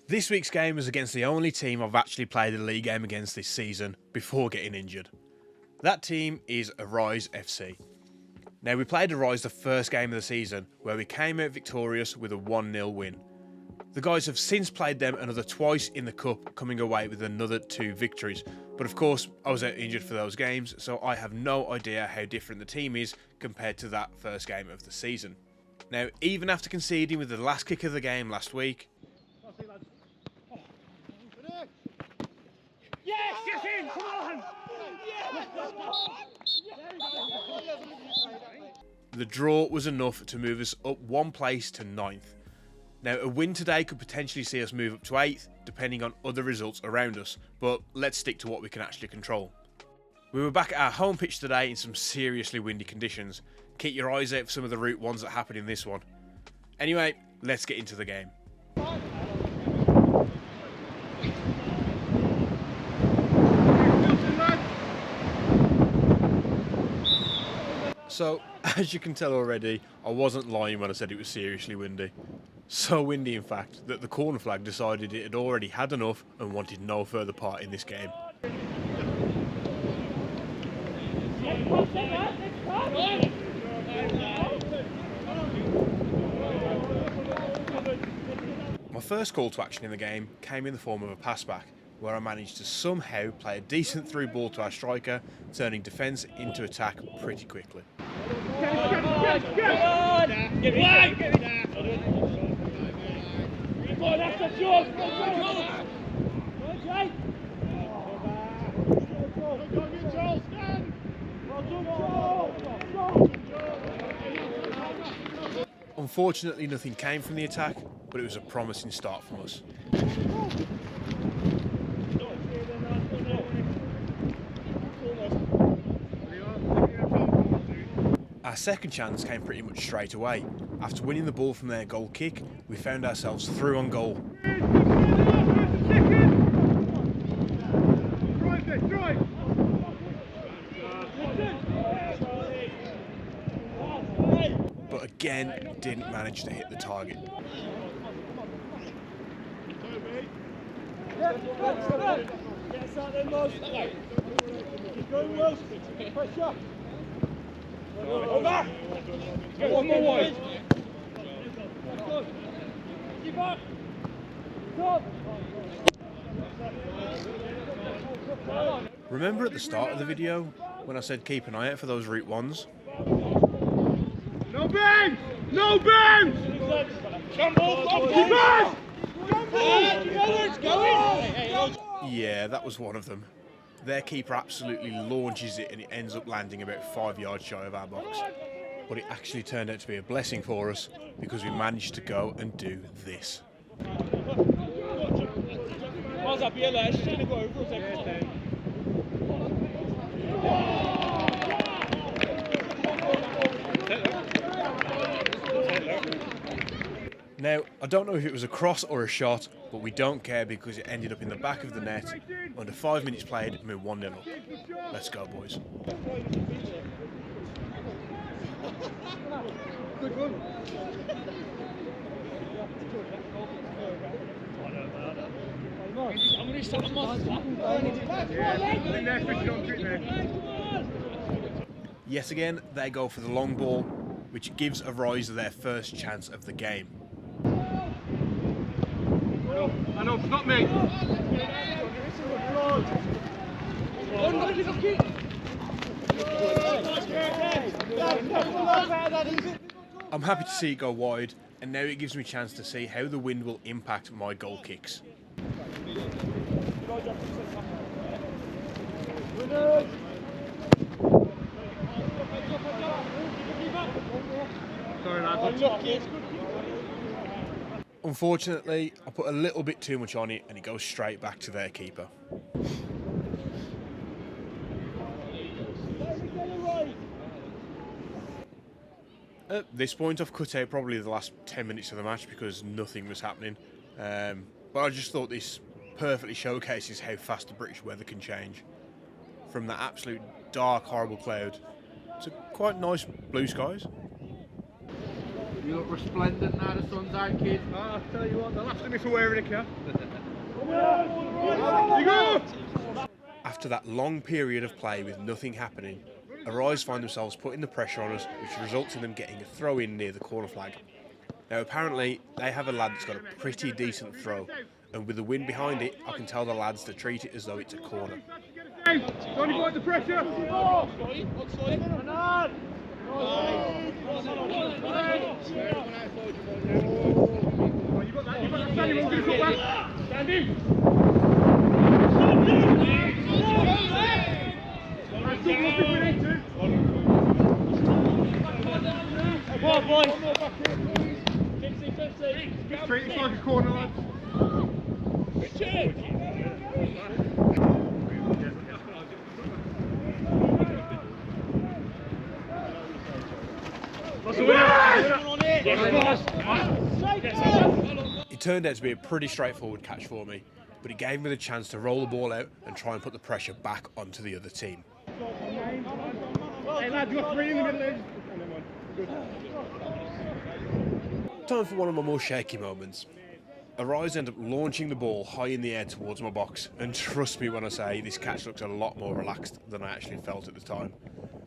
This week's game was against the only team I've actually played a league game against this season before getting injured. That team is Arise FC. Now, we played Arise the first game of the season where we came out victorious with a 1-0 win. The guys have since played them another twice in the cup, coming away with another 2 victories. But of course, I was out injured for those games, so I have no idea how different the team is compared to that first game of the season. Now, even after conceding with the last kick of the game last week, yes, get in, come on! the draw was enough to move us up 1 place to 9th. Now, a win today could potentially see us move up to 8th, depending on other results around us, but let's stick to what we can actually control. We were back at our home pitch today in some seriously windy conditions. Keep your eyes out for some of the route ones that happened in this one. Anyway, let's get into the game. So, as you can tell already, I wasn't lying when I said it was seriously windy. So windy, in fact, that the corner flag decided it had already had enough and wanted no further part in this game. My first call to action in the game came in the form of a pass back, where I managed to somehow play a decent through ball to our striker, turning defence into attack pretty quickly. Unfortunately, nothing came from the attack, but it was a promising start from us. Our second chance came pretty much straight away. After winning the ball from their goal kick, we found ourselves through on goal. But again, didn't manage to hit the target. Over! Get one more wide. Keep up! Stop! Remember at the start of the video when I said keep an eye out for those route ones? No bend! No bend! Keep on! Yeah, that was one of them. Their keeper absolutely launches it and it ends up landing about 5 yards shy of our box. But it actually turned out to be a blessing for us because we managed to go and do this. Now, I don't know if it was a cross or a shot, but we don't care because it ended up in the back of the net. Under 5 minutes played, and we're 1-0 up. Let's go, boys. Yet again, they go for the long ball, which gives Arise their first chance of the game. I know, not me. I'm happy to see it go wide, and now it gives me a chance to see how the wind will impact my goal kicks. Sorry, lads. Unfortunately, I put a little bit too much on it and it goes straight back to their keeper. At this point, I've cut out probably the last 10 minutes of the match because nothing was happening. But I just thought this perfectly showcases how fast the British weather can change. From that absolute dark, horrible cloud to quite nice blue skies. You look resplendent now, the sun's out, kid. I'll tell you what, they'll after me for wearing a cap. You go! After that long period of play with nothing happening, Arise find themselves putting the pressure on us, which results in them getting a throw in near the corner flag. Now apparently they have a lad that's got a pretty decent throw, and with the wind behind it I can tell the lads to treat it as though it's a corner. Don't avoid the pressure! You've got that standing one, good back. Standing! Come on, boys! 50. Treat it like a corner, lads. It turned out to be a pretty straightforward catch for me, but it gave me the chance to roll the ball out and try and put the pressure back onto the other team. Hey lads, you've got 3 in the middle. Time for one of my more shaky moments. Arise end up launching the ball high in the air towards my box, and trust me when I say this catch looks a lot more relaxed than I actually felt at the time.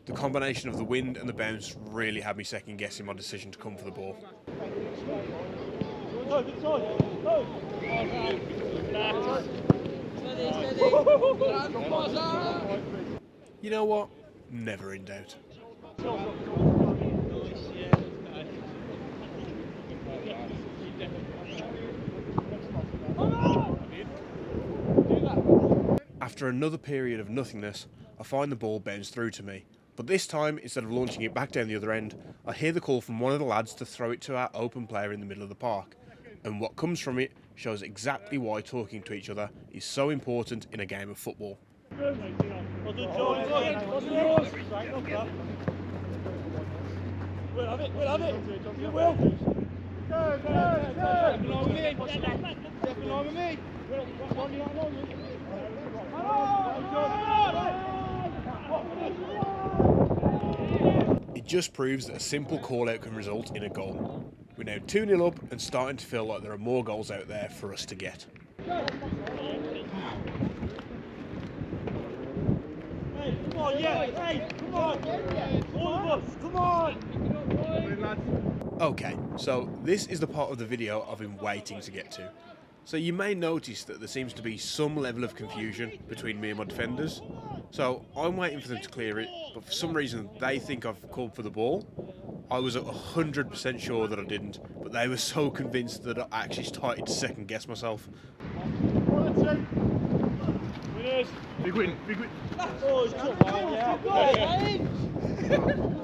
The combination of the wind and the bounce really had me second guessing my decision to come for the ball. You know what? Never in doubt. After another period of nothingness, I find the ball bounce through to me, but this time, instead of launching it back down the other end, I hear the call from one of the lads to throw it to our open player in the middle of the park, and what comes from it shows exactly why talking to each other is so important in a game of football. We'll have it. You will. It just proves that a simple call-out can result in a goal. We're now 2-0 up and starting to feel like there are more goals out there for us to get. Hey, come on, yeah! Hey, come on! All of us, come on! Okay, so this is the part of the video I've been waiting to get to. So you may notice that there seems to be some level of confusion between me and my defenders. So I'm waiting for them to clear it, but for some reason they think I've called for the ball. I was 100% sure that I didn't, but they were so convinced that I actually started to second guess myself. Big win. Oh, it's tough, man. Yeah.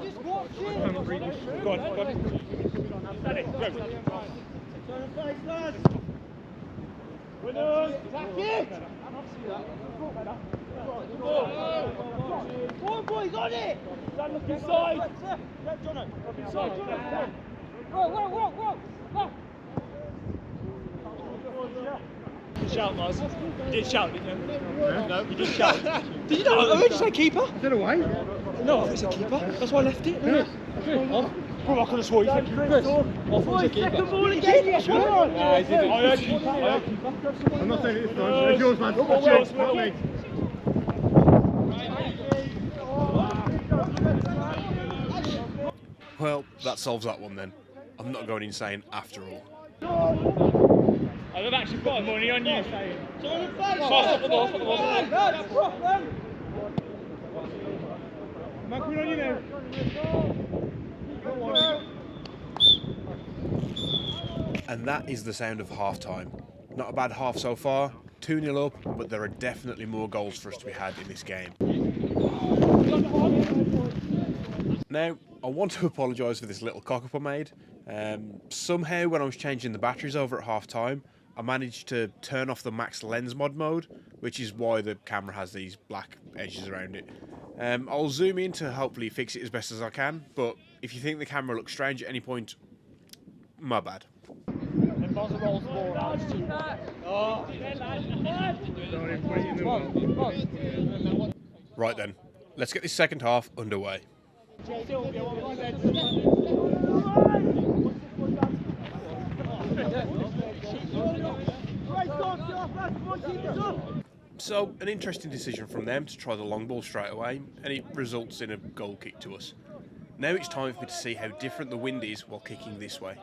Just watch it. Go on. Steady, go. Turn the face, lads. Winners! Attack it! Come on, boys, on it! Stand up inside! Yeah, Jono. Inside, Jono. Whoa. You shout, Maz. You did shout, didn't you? No, you did shout. Did you not? I heard you say keeper. Is it away? No, I thought you said keeper. That's why I left it. Yeah. Bro, I could have swore you said keeper. I thought you said keeper. Second ball again, you swore on. I heard keeper. I'm not saying it this time. It's yours, man. It's yours, not me. Well, that solves that one then. I'm not going insane after all. I've actually put money on you. Stop the ball. Man, coming on you now. And that is the sound of half-time. Not a bad half so far, 2-0 up, but there are definitely more goals for us to be had in this game. Now, I want to apologise for this little cock-up I made. Somehow, when I was changing the batteries over at half-time, I managed to turn off the max lens mod mode, which is why the camera has these black edges around it. I'll zoom in to hopefully fix it as best as I can, but if you think the camera looks strange at any point, my bad. Right then, let's get this second half underway. So, an interesting decision from them to try the long ball straight away, and it results in a goal kick to us. Now it's time for me to see how different the wind is while kicking this way.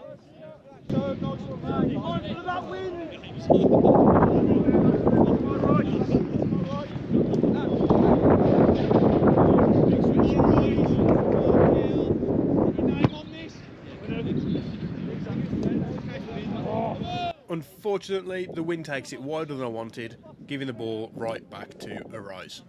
Unfortunately, the wind takes it wider than I wanted, giving the ball right back to Arise.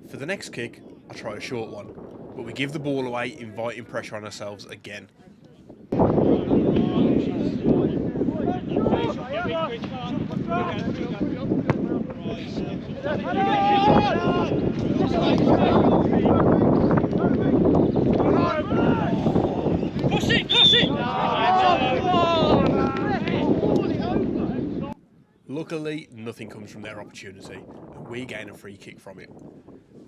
For the next kick, I try a short one, but we give the ball away, inviting pressure on ourselves again. Luckily, nothing comes from their opportunity, and we gain a free kick from it.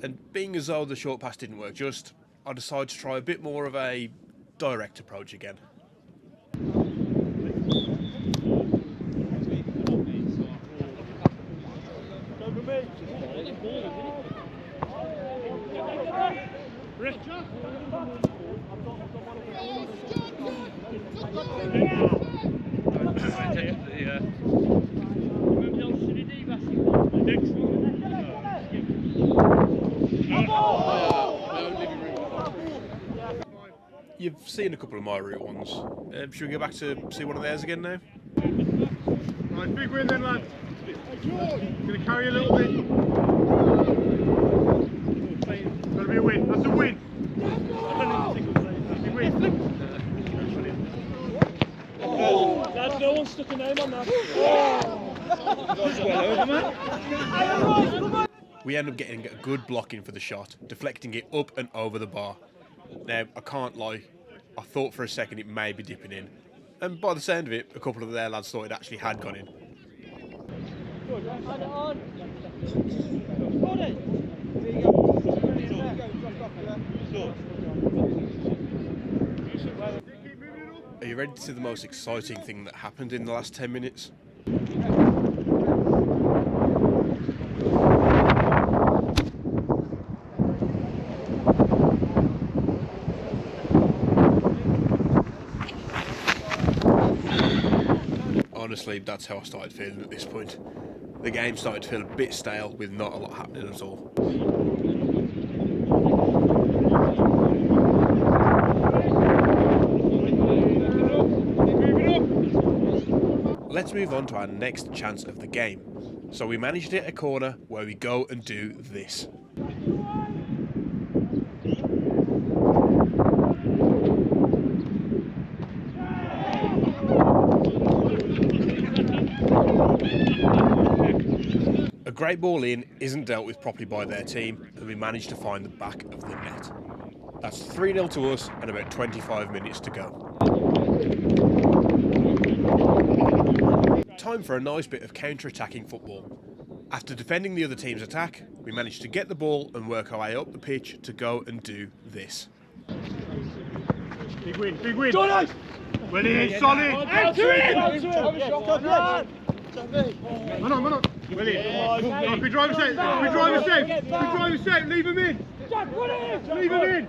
And being as though the short pass didn't work just, I decided to try a bit more of a direct approach again. You've seen a couple of my route ones. Should we go back to see one of theirs again now? Right, big win then, lads. Going to carry a little bit. Got to be a win. That's a win. Big win. Lads, no one stuck a name on that. We end up getting a good blocking for the shot, deflecting it up and over the bar. Now, I can't lie, I thought for a second it may be dipping in. And by the sound of it, a couple of their lads thought it actually had gone in. Are you ready to see the most exciting thing that happened in the last 10 minutes? Honestly, that's how I started feeling at this point. The game started to feel a bit stale with not a lot happening at all. Let's move on to our next chance of the game. So we managed to hit a corner where we go and do this. A great ball in isn't dealt with properly by their team, and we managed to find the back of the net. That's 3-0 to us and about 25 minutes to go. Time for a nice bit of counter-attacking football. After defending the other team's attack, we managed to get the ball and work our way up the pitch to go and do this. Big win, big win. Well in, solid. Answer it! Man on. Well in. Quick driver safe, leave him in. Leave him in.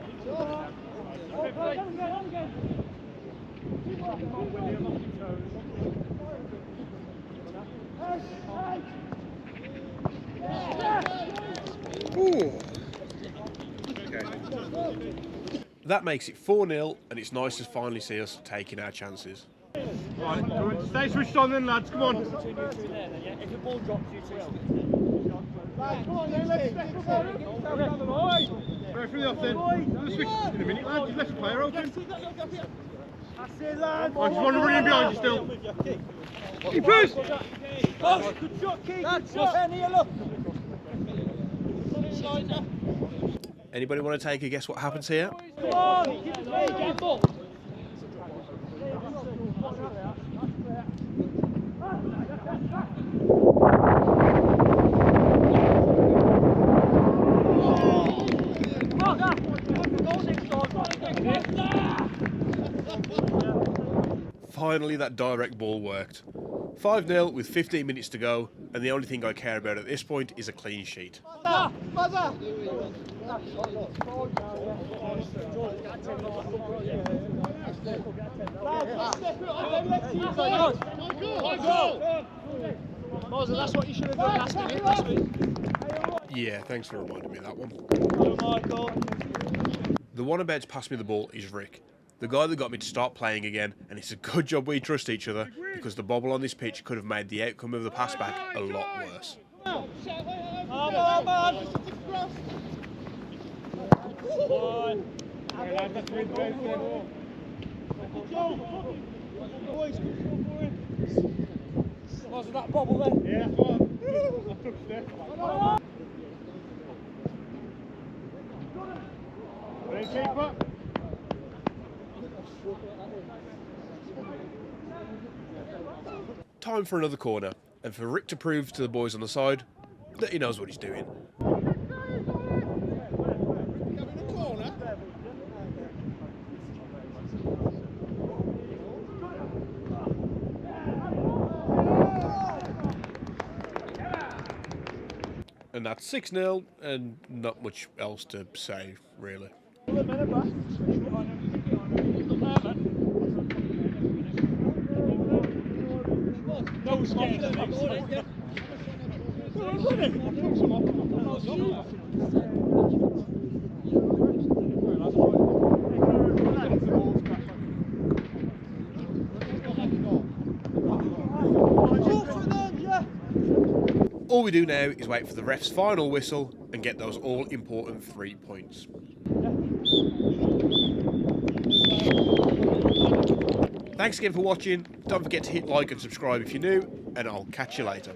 Ooh. That makes it 4-0, and it's nice to finally see us taking our chances. Right, come on, stay switched on then, lads, come on. If the ball drops, you two. Come on then, let's step up. Right from the off then. We'll switch in a minute, lads. You've left the player open. That's it, lad. I just want to run in behind you still. Keepers! Good shot, Keith. Good shot. Here, look. Anybody want to take a guess what happens here? Come on! Get ball! Finally, that direct ball worked. 5-0 with 15 minutes to go, and the only thing I care about at this point is a clean sheet. That's what you should have done last week. Yeah, thanks for reminding me of that one. Michael. The one about to pass me the ball is Rick, the guy that got me to start playing again, and it's a good job we trust each other because the bobble on this pitch could have made the outcome of the pass back a lot worse. Was that bobble then? Yeah, go on. I took step. Ready, keeper? Time for another corner, and for Rick to prove to the boys on the side that he knows what he's doing. And that's 6-0, and not much else to say, really. No scared. All we do now is wait for the ref's final whistle and get those all-important 3 points. Thanks again for watching. Don't forget to hit like and subscribe if you're new, and I'll catch you later.